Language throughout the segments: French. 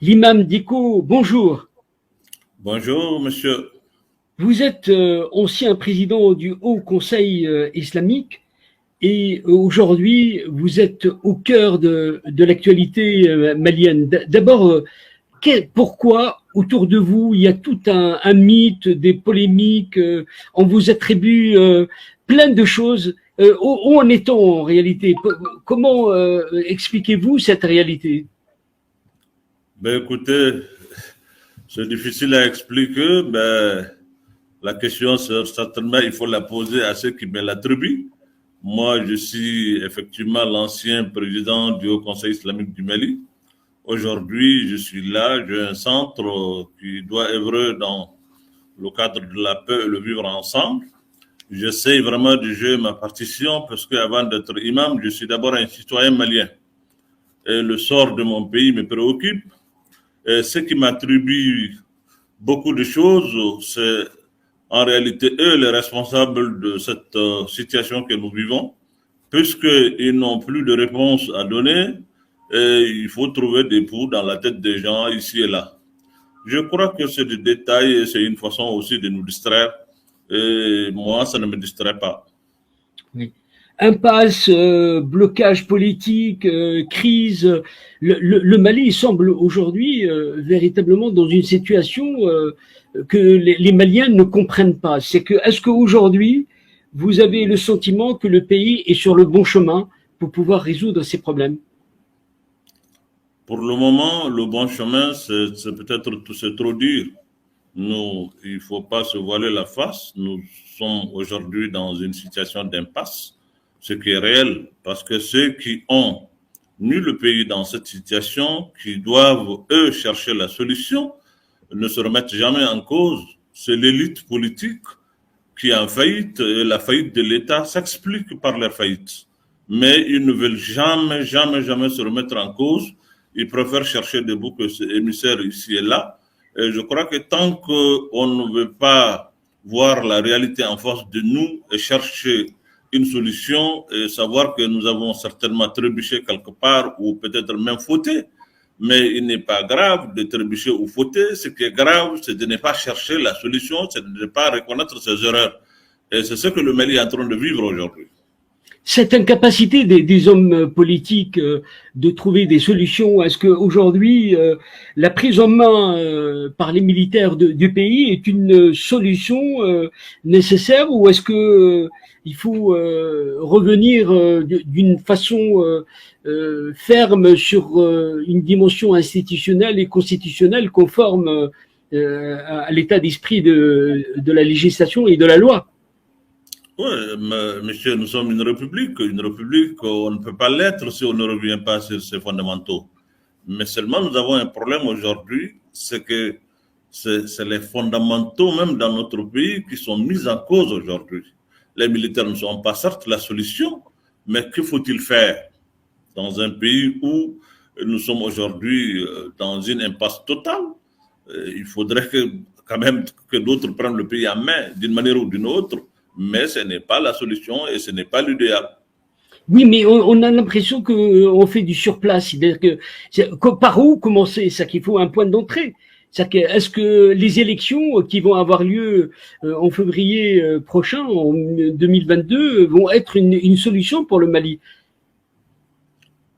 L'imam Dicko, bonjour. Bonjour, monsieur. Vous êtes ancien président du Haut Conseil islamique et aujourd'hui vous êtes au cœur de l'actualité malienne. D'abord, pourquoi autour de vous il y a tout un mythe, des polémiques, on vous attribue plein de choses. Où en est-on en réalité? Comment expliquez-vous cette réalité? Ben, écoutez, c'est difficile à expliquer. Ben, la question, certainement, il faut la poser à ceux qui me l'attribuent. Moi, je suis effectivement l'ancien président du Haut Conseil islamique du Mali. Aujourd'hui, je suis là, j'ai un centre qui doit œuvrer dans le cadre de la paix et le vivre ensemble. J'essaie vraiment de jouer ma partition parce qu'avant d'être imam, je suis d'abord un citoyen malien. Et le sort de mon pays me préoccupe. Et ce qui m'attribue beaucoup de choses, c'est en réalité eux les responsables de cette situation que nous vivons, puisqu'ils n'ont plus de réponse à donner et il faut trouver des poux dans la tête des gens ici et là. Je crois que c'est des détails et c'est une façon aussi de nous distraire. Et moi, ça ne me distrait pas. Oui. Impasse, blocage politique, crise. Le Mali semble aujourd'hui véritablement dans une situation que les Maliens ne comprennent pas. Est-ce qu'aujourd'hui, vous avez le sentiment que le pays est sur le bon chemin pour pouvoir résoudre ces problèmes? Pour le moment, le bon chemin, c'est peut-être c'est trop dur. Nous, il ne faut pas se voiler la face. Nous sommes aujourd'hui dans une situation d'impasse, ce qui est réel, parce que ceux qui ont mis le pays dans cette situation, qui doivent, eux, chercher la solution, ne se remettent jamais en cause. C'est l'élite politique qui est en faillite, et la faillite de l'État s'explique par leur faillite. Mais ils ne veulent jamais, jamais, jamais se remettre en cause. Ils préfèrent chercher des boucs émissaires ici et là. Et je crois que tant qu'on ne veut pas voir la réalité en face de nous et chercher une solution et savoir que nous avons certainement trébuché quelque part ou peut-être même fauté, mais il n'est pas grave de trébucher ou fauter. Ce qui est grave, c'est de ne pas chercher la solution, c'est de ne pas reconnaître ses erreurs. Et c'est ce que le Mali est en train de vivre aujourd'hui. Cette incapacité des hommes politiques de trouver des solutions, est-ce qu'aujourd'hui, la prise en main par les militaires du pays est une solution nécessaire, ou est-ce que il faut revenir d'une façon ferme sur une dimension institutionnelle et constitutionnelle conforme à l'état d'esprit de la législation et de la loi? Oui, monsieur, nous sommes une république. Une république, on ne peut pas l'être si on ne revient pas sur ses fondamentaux. Mais seulement nous avons un problème aujourd'hui, c'est que c'est les fondamentaux même dans notre pays qui sont mis en cause aujourd'hui. Les militaires ne sont pas certes la solution, mais que faut-il faire dans un pays où nous sommes aujourd'hui dans une impasse totale? Il faudrait quand même que d'autres prennent le pays en main d'une manière ou d'une autre. Mais ce n'est pas la solution et ce n'est pas l'idéal. Oui, mais on a l'impression qu'on fait du surplace. C'est-à-dire que par où commencer? C'est qu'il faut un point d'entrée. Est-ce que les élections qui vont avoir lieu en février prochain, en 2022, vont être une solution pour le Mali?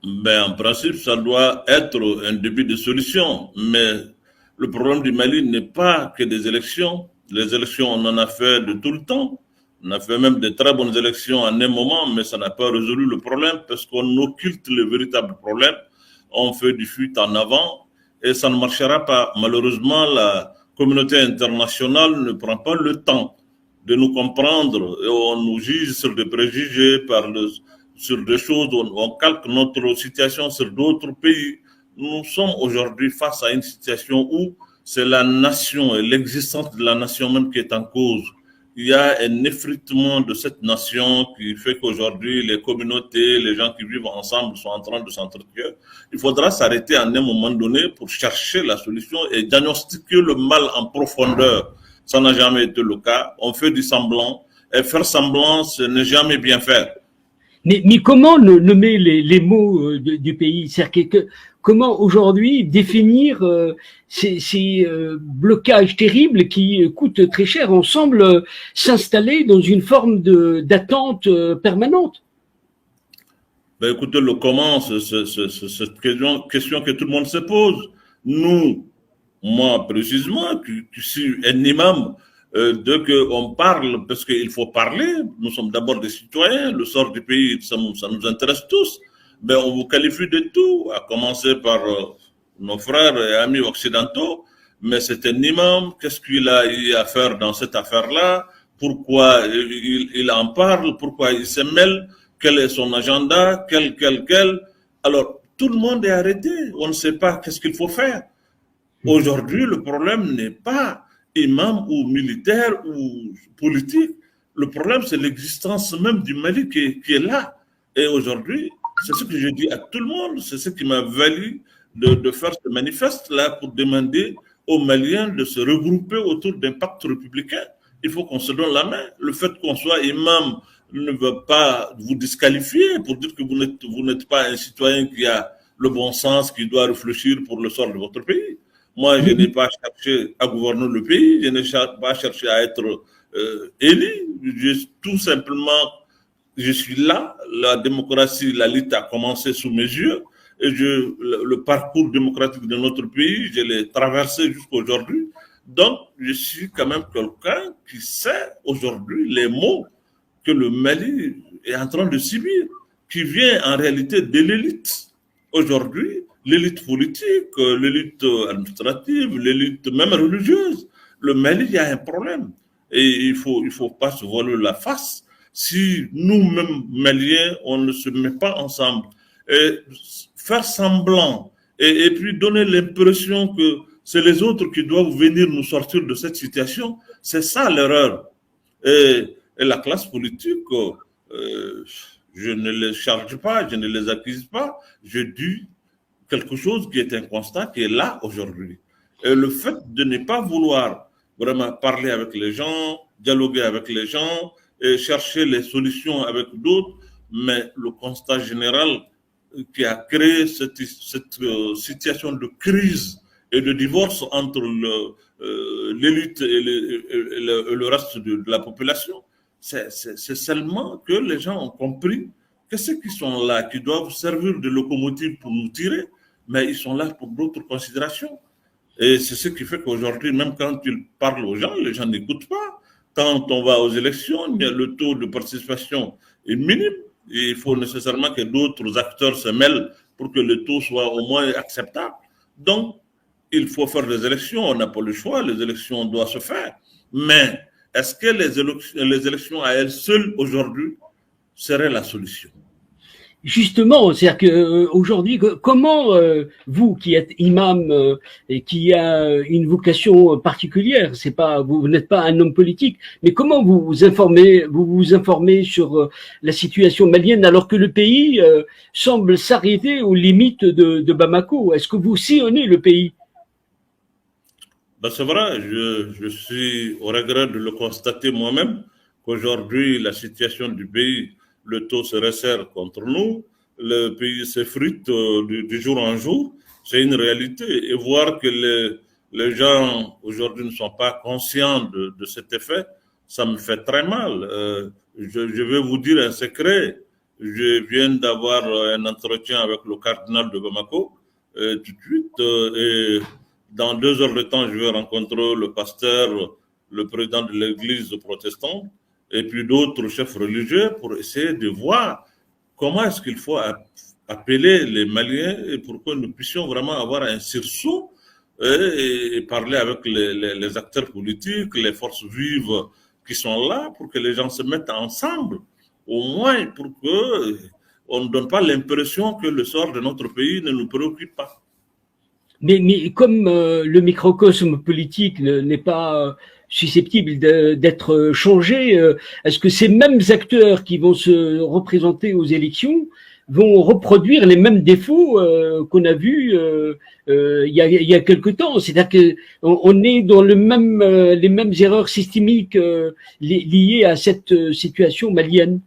Ben, en principe, ça doit être un début de solution. Mais le problème du Mali n'est pas que des élections. Les élections, on en a fait de tout le temps. On a fait même de très bonnes élections en un moment, mais ça n'a pas résolu le problème parce qu'on occulte le véritable problème. On fait du fuite en avant et ça ne marchera pas. Malheureusement, la communauté internationale ne prend pas le temps de nous comprendre et on nous juge sur des préjugés, sur des choses, on calque notre situation sur d'autres pays. Nous sommes aujourd'hui face à une situation où c'est la nation et l'existence de la nation même qui est en cause. Il y a un effritement de cette nation qui fait qu'aujourd'hui, les communautés, les gens qui vivent ensemble sont en train de s'entretuer. Il faudra s'arrêter à un moment donné pour chercher la solution et diagnostiquer le mal en profondeur. Ça n'a jamais été le cas. On fait du semblant. Et faire semblant, ce n'est jamais bien faire. Mais comment nommer les maux du pays? C'est-à-dire comment aujourd'hui définir ces blocages terribles qui coûtent très cher. On semble s'installer dans une forme d'attente permanente. Ben écoutez, le comment, c'est cette question que tout le monde se pose. Nous, moi précisément, qui suis un imam, dès qu'on parle, parce qu'il faut parler, nous sommes d'abord des citoyens, le sort du pays, ça nous intéresse tous, ben on vous qualifie de tout, à commencer par nos frères et amis occidentaux, mais c'est un imam, qu'est-ce qu'il a eu à faire dans cette affaire-là, pourquoi il en parle, pourquoi il se mêle, quel est son agenda, quel. Alors, tout le monde est arrêté, on ne sait pas qu'est-ce qu'il faut faire. Aujourd'hui, le problème n'est pas imam ou militaire ou politique. Le problème, c'est l'existence même du Mali qui est là. Et aujourd'hui, c'est ce que je dis à tout le monde, c'est ce qui m'a valu de faire ce manifeste-là pour demander aux Maliens de se regrouper autour d'un pacte républicain. Il faut qu'on se donne la main. Le fait qu'on soit imam ne veut pas vous disqualifier pour dire que vous n'êtes pas un citoyen qui a le bon sens, qui doit réfléchir pour le sort de votre pays. Moi, je n'ai pas cherché à gouverner le pays, je n'ai pas cherché à être élu. Tout simplement, je suis là. La démocratie, la lutte a commencé sous mes yeux. Et le parcours démocratique de notre pays, je l'ai traversé jusqu'à aujourd'hui. Donc, je suis quand même quelqu'un qui sait aujourd'hui les mots que le Mali est en train de subir, qui vient en réalité de l'élite. Aujourd'hui, l'élite politique, l'élite administrative, l'élite même religieuse. Le Mali, il y a un problème. Et il faut pas se voiler la face. Si nous-mêmes, Maliens, on ne se met pas ensemble, et faire semblant, et puis donner l'impression que c'est les autres qui doivent venir nous sortir de cette situation, c'est ça l'erreur. Et la classe politique, je ne les charge pas, je ne les accuse pas, je dis quelque chose qui est un constat qui est là aujourd'hui. Et le fait de ne pas vouloir vraiment parler avec les gens, dialoguer avec les gens, et chercher les solutions avec d'autres, mais le constat général qui a créé cette situation de crise et de divorce entre l'élite et le reste de la population, c'est seulement que les gens ont compris que ceux qui sont là, qui doivent servir de locomotive pour nous tirer, mais ils sont là pour d'autres considérations. Et c'est ce qui fait qu'aujourd'hui, même quand ils parlent aux gens, les gens n'écoutent pas. Quand on va aux élections, le taux de participation est minime. Et il faut nécessairement que d'autres acteurs se mêlent pour que le taux soit au moins acceptable. Donc, il faut faire des élections, on n'a pas le choix, les élections doivent se faire. Mais est-ce que les élections à elles seules aujourd'hui seraient la solution? Justement, c'est-à-dire que aujourd'hui, comment vous qui êtes imam et qui a une vocation particulière, c'est pas vous n'êtes pas un homme politique, mais comment vous vous informez sur la situation malienne alors que le pays semble s'arrêter aux limites de Bamako? Est-ce que vous sillonnez le pays? Ben c'est vrai, je suis au regret de le constater moi-même qu'aujourd'hui la situation du pays, le taux se resserre contre nous, le pays s'effrite du jour en jour, c'est une réalité. Et voir que les gens aujourd'hui ne sont pas conscients de cet effet, ça me fait très mal. Je vais vous dire un secret. Je viens d'avoir un entretien avec le cardinal de Bamako tout de suite. Et dans 2 heures de temps, je vais rencontrer le pasteur, le président de l'église protestante, et puis d'autres chefs religieux pour essayer de voir comment est-ce qu'il faut appeler les Maliens et pour que nous puissions vraiment avoir un sursaut et parler avec les acteurs politiques, les forces vives qui sont là pour que les gens se mettent ensemble, au moins pour que on ne donne pas l'impression que le sort de notre pays ne nous préoccupe pas. Mais comme le microcosme politique n'est pas susceptible d'être changé, est-ce que ces mêmes acteurs qui vont se représenter aux élections vont reproduire les mêmes défauts qu'on a vus il y a quelque temps? C'est-à-dire que on est dans les mêmes erreurs systémiques liées à cette situation malienne.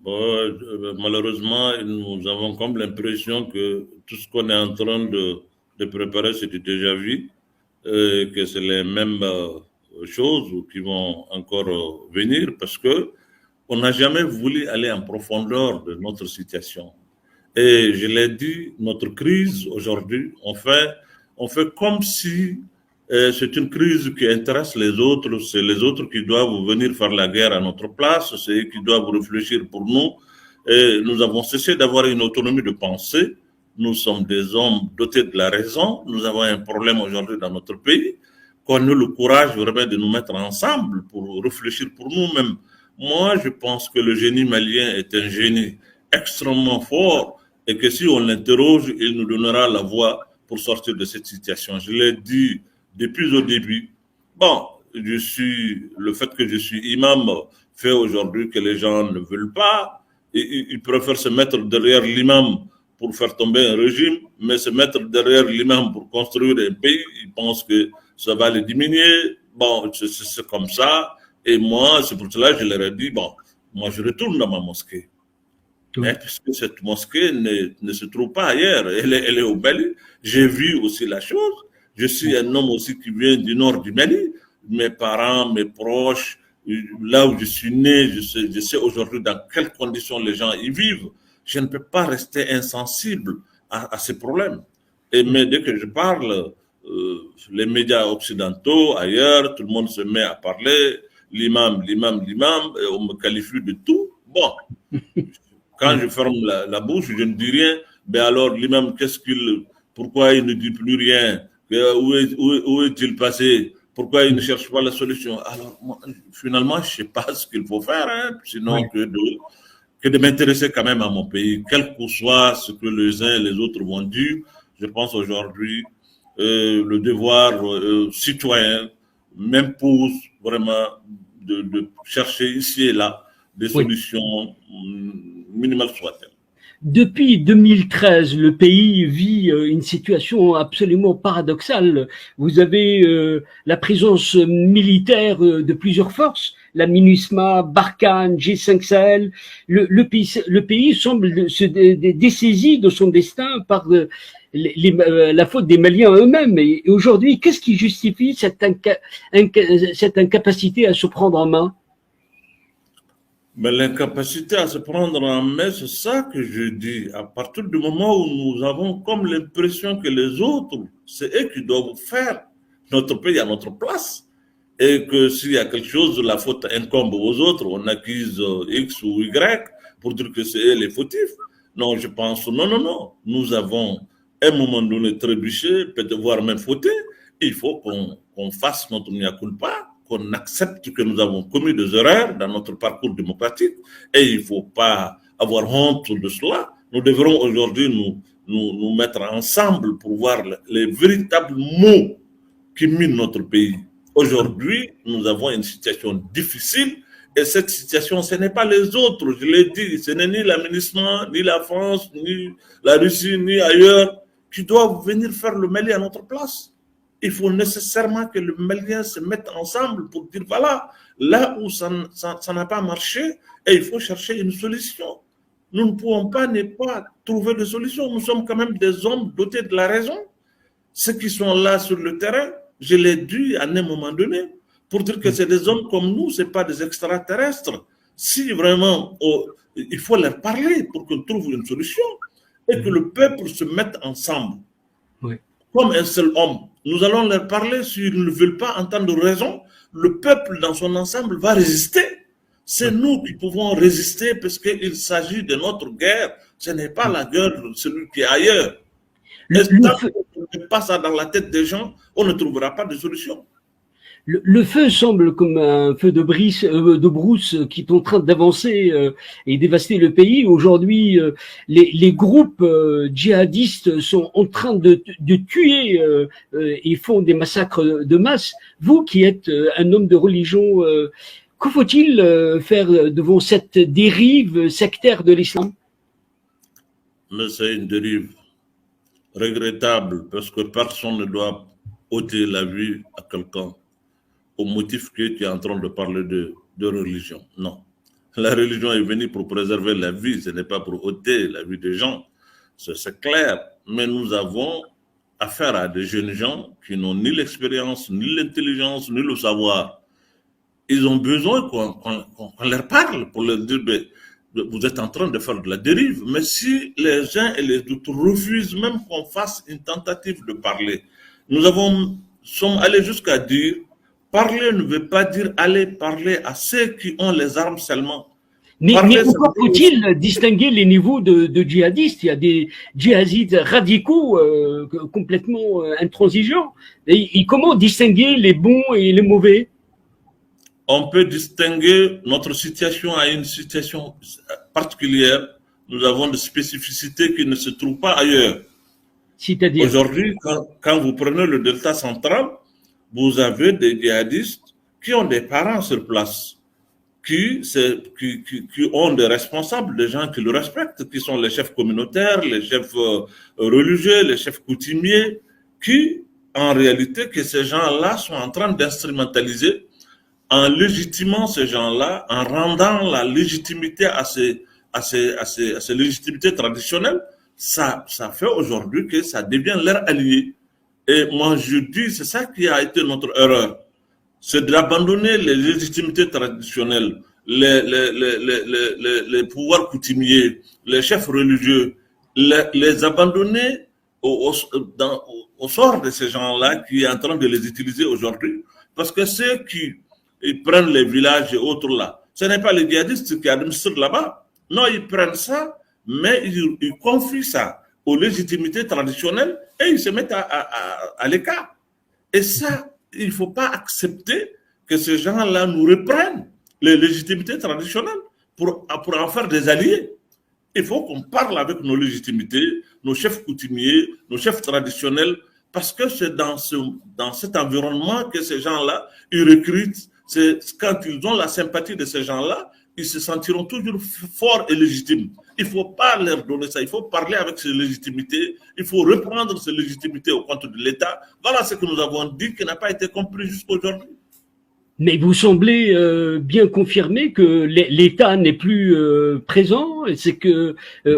Malheureusement, nous avons comme l'impression que tout ce qu'on est en train de préparer, c'est déjà vu, que c'est les mêmes choses qui vont encore venir, parce que on n'a jamais voulu aller en profondeur de notre situation. Et je l'ai dit, notre crise aujourd'hui, on fait comme si c'est une crise qui intéresse les autres, c'est les autres qui doivent venir faire la guerre à notre place, c'est eux qui doivent réfléchir pour nous. Et nous avons cessé d'avoir une autonomie de pensée. Nous sommes des hommes dotés de la raison. Nous avons un problème aujourd'hui dans notre pays. Qu'on ait le courage vraiment de nous mettre ensemble pour réfléchir pour nous-mêmes. Moi, je pense que le génie malien est un génie extrêmement fort et que si on l'interroge, il nous donnera la voie pour sortir de cette situation. Je l'ai dit depuis au début. Bon, le fait que je suis imam fait aujourd'hui que les gens ne veulent pas. Ils préfèrent se mettre derrière l'imam pour faire tomber un régime, mais se mettre derrière l'imam pour construire un pays, ils pensent que ça va les diminuer. Bon, c'est comme ça. Et moi, c'est pour cela que je leur ai dit, bon, moi je retourne dans ma mosquée. Mais puisque cette mosquée ne se trouve pas ailleurs, elle est au Mali. J'ai vu aussi la chose. Je suis un homme aussi qui vient du nord du Mali. Mes parents, mes proches, là où je suis né, je sais aujourd'hui dans quelles conditions les gens y vivent. Je ne peux pas rester insensible à ces problèmes. Mais dès que je parle, les médias occidentaux, ailleurs, tout le monde se met à parler, l'imam, et on me qualifie de tout. Bon, quand je ferme la bouche, je ne dis rien. Mais alors, l'imam, pourquoi il ne dit plus rien? Où est-il passé? Pourquoi il ne cherche pas la solution? Alors, moi, finalement, je ne sais pas ce qu'il faut faire, hein, sinon que de m'intéresser quand même à mon pays, quel que soit ce que les uns et les autres vont dire. Je pense aujourd'hui, le devoir citoyen m'impose vraiment de chercher ici et là des solutions minimales soient-elles. Depuis 2013, le pays vit une situation absolument paradoxale. Vous avez la présence militaire de plusieurs forces, la MINUSMA, Barkhane, G5 Sahel. Le pays semble se dessaisir de son destin par la faute des Maliens eux-mêmes. Et aujourd'hui, qu'est-ce qui justifie cette incapacité à se prendre en main? Mais l'incapacité à se prendre en main, c'est ça que je dis. À partir du moment où nous avons comme l'impression que les autres, c'est eux qui doivent faire notre pays à notre place. Et que s'il y a quelque chose, la faute incombe aux autres, on accuse X ou Y pour dire que c'est eux les fautifs. Non, je pense, non. Nous avons à un moment donné trébuché, peut-être voire même fauté. Il faut qu'on fasse notre mea culpa, qu'on accepte que nous avons commis des erreurs dans notre parcours démocratique et il ne faut pas avoir honte de cela. Nous devrons aujourd'hui nous mettre ensemble pour voir les véritables maux qui minent notre pays. Aujourd'hui, nous avons une situation difficile et cette situation, ce n'est pas les autres, je l'ai dit, ce n'est ni l'aménagement, ni la France, ni la Russie, ni ailleurs qui doivent venir faire le Mali à notre place. Il faut nécessairement que le Malien se mette ensemble pour dire voilà, là où ça n'a pas marché, et il faut chercher une solution. Nous ne pouvons pas ne pas trouver de solution. Nous sommes quand même des hommes dotés de la raison. Ceux qui sont là sur le terrain, je l'ai dit à un moment donné, pour dire que c'est des hommes comme nous, ce n'est pas des extraterrestres. Si vraiment, il faut leur parler pour qu'on trouve une solution et que le peuple se mette ensemble. Oui. Comme un seul homme. Nous allons leur parler, s'ils ne veulent pas entendre raison, le peuple dans son ensemble va résister. C'est nous qui pouvons résister parce qu'il s'agit de notre guerre. Ce n'est pas la guerre de celui qui est ailleurs. Et tant qu'on ne met pas ça dans la tête des gens, on ne trouvera pas de solution. Le feu semble comme un feu de brousse qui est en train d'avancer et dévaster le pays. Aujourd'hui, les groupes djihadistes sont en train de tuer et font des massacres de masse. Vous qui êtes un homme de religion, que faut-il faire devant cette dérive sectaire de l'islam? Mais c'est une dérive regrettable parce que personne ne doit ôter la vie à quelqu'un au motif que tu es en train de parler de religion. Non. La religion est venue pour préserver la vie, ce n'est pas pour ôter la vie des gens. C'est clair. Mais nous avons affaire à des jeunes gens qui n'ont ni l'expérience, ni l'intelligence, ni le savoir. Ils ont besoin qu'on leur parle pour leur dire, vous êtes en train de faire de la dérive. Mais si les uns et les autres refusent même qu'on fasse une tentative de parler, nous sommes allés jusqu'à dire, parler ne veut pas dire aller parler à ceux qui ont les armes seulement. Mais encore faut-il distinguer les niveaux de djihadistes. Il y a des djihadistes radicaux complètement intransigeants. Et comment distinguer les bons et les mauvais? On peut distinguer notre situation à une situation particulière. Nous avons des spécificités qui ne se trouvent pas ailleurs. C'est-à-dire? Aujourd'hui, quand vous prenez le delta central, vous avez des djihadistes qui ont des parents sur place, qui ont des responsables, des gens qui le respectent, qui sont les chefs communautaires, les chefs religieux, les chefs coutumiers, qui, en réalité, que ces gens-là sont en train d'instrumentaliser en légitimant ces gens-là, en rendant la légitimité à ces légitimités traditionnelles. Ça fait aujourd'hui que ça devient leur allié. Et moi, je dis, c'est ça qui a été notre erreur. C'est d'abandonner les légitimités traditionnelles, les pouvoirs coutumiers, les chefs religieux, les abandonner au sort de ces gens-là qui est en train de les utiliser aujourd'hui. Parce que ceux qui prennent les villages et autres là, ce n'est pas les djihadistes qui administrent là-bas. Non, ils prennent ça, mais ils confient ça aux légitimités traditionnelles et ils se mettent à l'écart. Et ça, il ne faut pas accepter que ces gens-là nous reprennent les légitimités traditionnelles pour en faire des alliés. Il faut qu'on parle avec nos légitimités, nos chefs coutumiers, nos chefs traditionnels, parce que c'est dans cet environnement que ces gens-là, ils recrutent. C'est quand ils ont la sympathie de ces gens-là, ils se sentiront toujours forts et légitimes. Il ne faut pas leur donner ça. Il faut parler avec ces légitimités. Il faut reprendre ces légitimités au compte de l'État. Voilà ce que nous avons dit qui n'a pas été compris jusqu'à aujourd'hui. Mais vous semblez bien confirmer que l'État n'est plus présent. C'est que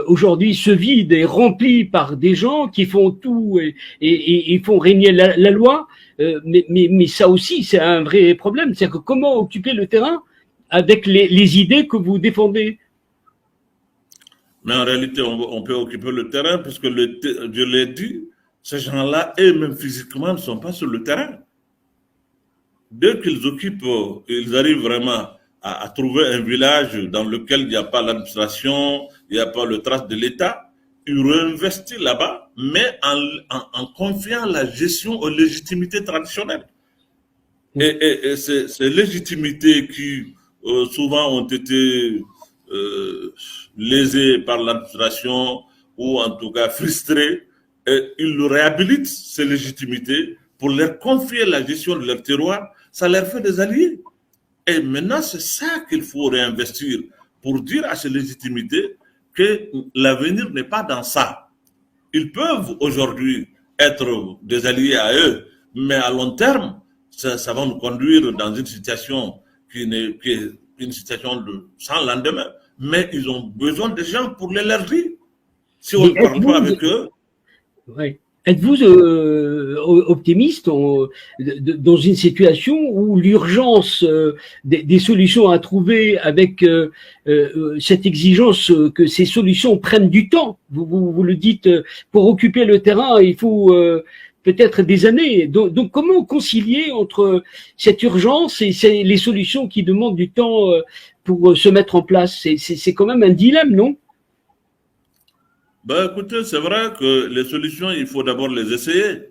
aujourd'hui ce vide est rempli par des gens qui font tout et font régner la loi. Mais ça aussi, c'est un vrai problème. C'est que comment occuper le terrain avec les idées que vous défendez? Mais en réalité, on peut occuper le terrain parce que je l'ai dit, ces gens-là, eux-mêmes physiquement, ne sont pas sur le terrain. Dès qu'ils occupent, ils arrivent vraiment à trouver un village dans lequel il n'y a pas l'administration, il n'y a pas le trace de l'État, ils réinvestissent là-bas, mais en confiant la gestion aux légitimités traditionnelles. Et ces légitimités qui souvent ont été lésées par l'administration ou en tout cas frustrées, ils réhabilitent ces légitimités pour leur confier la gestion de leur terroir. Ça leur fait des alliés. Et maintenant, c'est ça qu'il faut réinvestir pour dire à ces légitimités que l'avenir n'est pas dans ça. Ils peuvent aujourd'hui être des alliés à eux, mais à long terme, ça va nous conduire dans une situation qui est une situation sans lendemain. Mais ils ont besoin de gens pour leur dire. Si on ne parle pas avec eux. Oui. Êtes-vous optimiste dans une situation où l'urgence des solutions à trouver avec cette exigence que ces solutions prennent du temps? Vous le dites, pour occuper le terrain, il faut peut-être des années. Donc comment concilier entre cette urgence et les solutions qui demandent du temps pour se mettre en place? C'est quand même un dilemme, non? Ben, écoutez, c'est vrai que les solutions, il faut d'abord les essayer.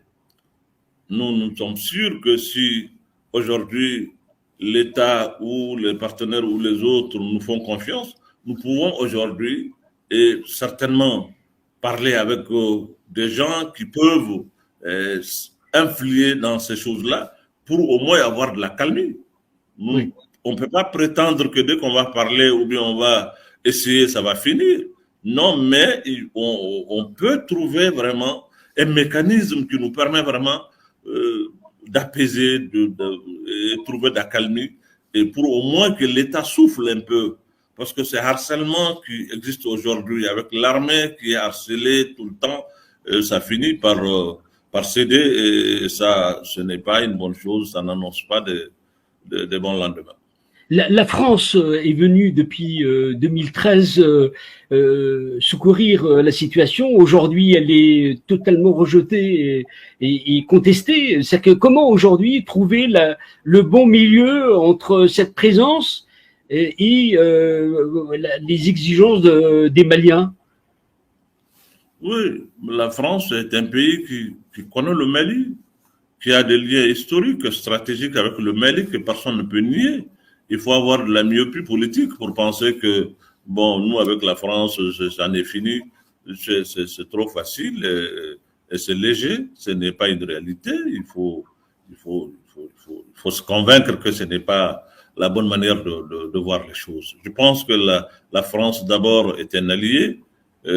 Nous sommes sûrs que si aujourd'hui l'État ou les partenaires ou les autres nous font confiance, nous pouvons aujourd'hui et certainement parler avec des gens qui peuvent influer dans ces choses-là pour au moins avoir de la calmie. Oui. On ne peut pas prétendre que dès qu'on va parler ou bien on va essayer, ça va finir. Non, mais on peut trouver vraiment un mécanisme qui nous permet vraiment d'apaiser, de trouver de la calmie, et pour au moins que l'État souffle un peu. parce que c'est harcèlement qui existe aujourd'hui, avec l'armée qui est harcelée tout le temps, ça finit par céder, et ça, ce n'est pas une bonne chose, ça n'annonce pas de bons lendemains. La France est venue depuis 2013 secourir la situation. Aujourd'hui, elle est totalement rejetée et contestée. C'est que comment aujourd'hui trouver le bon milieu entre cette présence et les exigences des Maliens? Oui, la France est un pays qui connaît le Mali, qui a des liens historiques, stratégiques avec le Mali que personne ne peut nier. Il faut avoir de la myopie politique pour penser que, bon, nous, avec la France, ça en est fini, c'est trop facile et c'est léger, ce n'est pas une réalité. Il faut se convaincre que ce n'est pas la bonne manière de voir les choses. Je pense que la France, d'abord, est un allié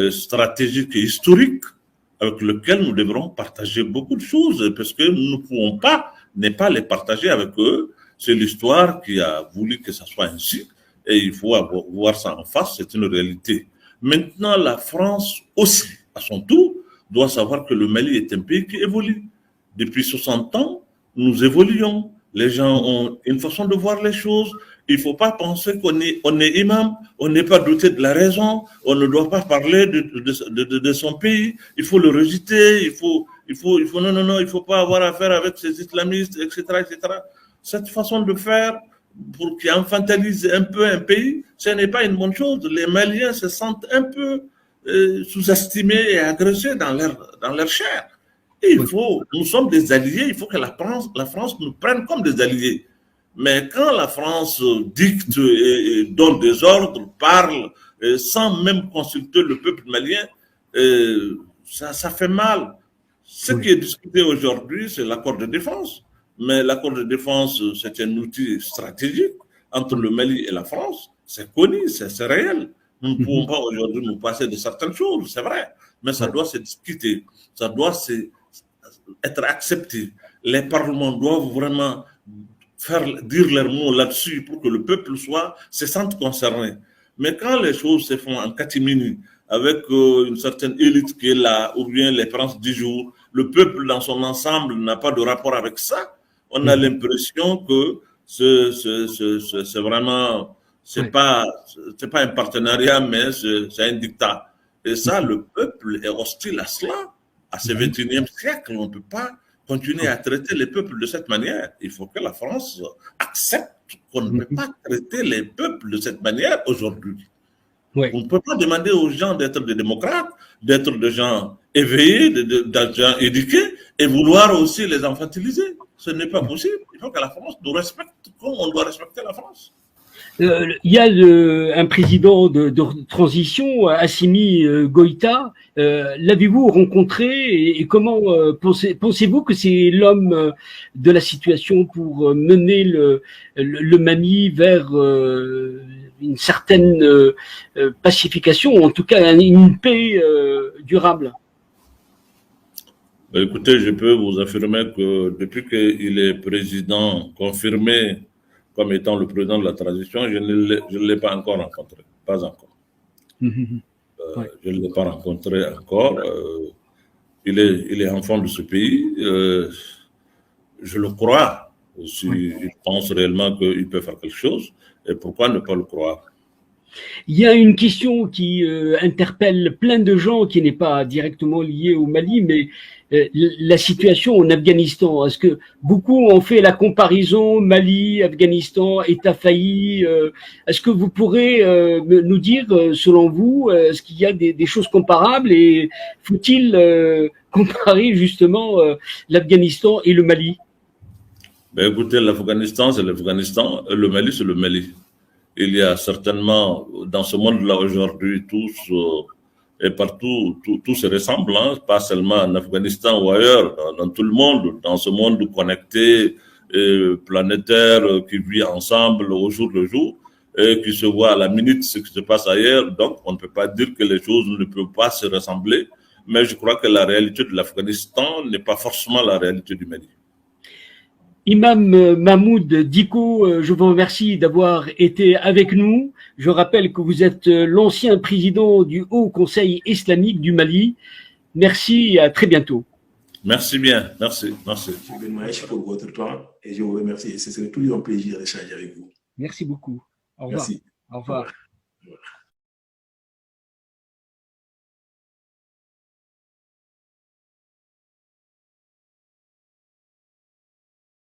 stratégique et historique avec lequel nous devrons partager beaucoup de choses, parce que nous ne pouvons pas ne pas les partager avec eux. C'est l'histoire qui a voulu que ça soit ainsi, et il faut voir ça en face, c'est une réalité. Maintenant, la France aussi, à son tour, doit savoir que le Mali est un pays qui évolue. Depuis 60 ans, nous évoluons. Les gens ont une façon de voir les choses. Il ne faut pas penser qu'on est imam, on n'est pas doté de la raison, on ne doit pas parler de son pays, il faut le rejeter, il faut non, il ne faut pas avoir affaire avec ces islamistes, etc., etc. Cette façon de faire, pour qui infantilise un peu un pays, ce n'est pas une bonne chose. Les Maliens se sentent un peu sous-estimés et agressés dans leur chair. Et nous sommes des alliés, il faut que la France nous prenne comme des alliés. Mais quand la France dicte et donne des ordres, parle, sans même consulter le peuple malien, ça fait mal. Ce qui est discuté aujourd'hui, c'est l'accord de défense. Mais l'accord de défense, c'est un outil stratégique entre le Mali et la France. C'est connu, c'est réel. Nous ne pouvons pas aujourd'hui nous passer de certaines choses, c'est vrai. Mais ça doit se discuter, ça doit être accepté. Les parlements doivent vraiment dire leurs mots là-dessus pour que le peuple se sente concerné. Mais quand les choses se font en catimini, avec une certaine élite qui est là, ou bien les princes du jour, le peuple dans son ensemble n'a pas de rapport avec ça, on a l'impression que c'est vraiment, c'est pas un partenariat, mais c'est un dictat. Et ça, le peuple est hostile à cela. À ce 21e siècle, on ne peut pas continuer à traiter les peuples de cette manière. Il faut que la France accepte qu'on ne peut pas traiter les peuples de cette manière aujourd'hui. Oui. On ne peut pas demander aux gens d'être des démocrates, d'être des gens éveillés, des gens éduqués, et vouloir aussi les infantiliser. Ce n'est pas possible. Il faut que la France nous respecte comme on doit respecter la France. Il y a un président de transition, Assimi Goïta. L'avez-vous rencontré et comment pensez-vous que c'est l'homme de la situation pour mener le Mali vers une certaine pacification, ou en tout cas une paix durable? Écoutez, je peux vous affirmer que depuis qu'il est président confirmé comme étant le président de la transition, je ne l'ai pas encore rencontré. Pas encore. Je ne l'ai pas rencontré encore. Il est enfant de ce pays. Je le crois. Il pense réellement qu'il peut faire quelque chose. Et pourquoi ne pas le croire? Il y a une question qui interpelle plein de gens, qui n'est pas directement liée au Mali, mais la situation en Afghanistan. Est-ce que beaucoup ont fait la comparaison Mali, Afghanistan, État failli? Est-ce que vous pourrez nous dire, selon vous, est-ce qu'il y a des choses comparables et faut-il comparer justement l'Afghanistan et le Mali? Ben écoutez, l'Afghanistan, c'est l'Afghanistan, le Mali, c'est le Mali. Il y a certainement, dans ce monde-là aujourd'hui, tous et partout, tout se ressemble, hein, pas seulement en Afghanistan ou ailleurs, dans tout le monde, dans ce monde connecté, planétaire, qui vit ensemble au jour le jour, et qui se voit à la minute ce qui se passe ailleurs. Donc, on ne peut pas dire que les choses ne peuvent pas se ressembler, mais je crois que la réalité de l'Afghanistan n'est pas forcément la réalité du Mali. Imam Mahmoud Diko, je vous remercie d'avoir été avec nous. Je rappelle que vous êtes l'ancien président du Haut Conseil islamique du Mali. Merci et à très bientôt. Merci bien, merci. Pour votre temps et je vous remercie. Ce serait toujours un plaisir d'échanger avec vous. Merci beaucoup. Au revoir. Merci. Au revoir. Au revoir.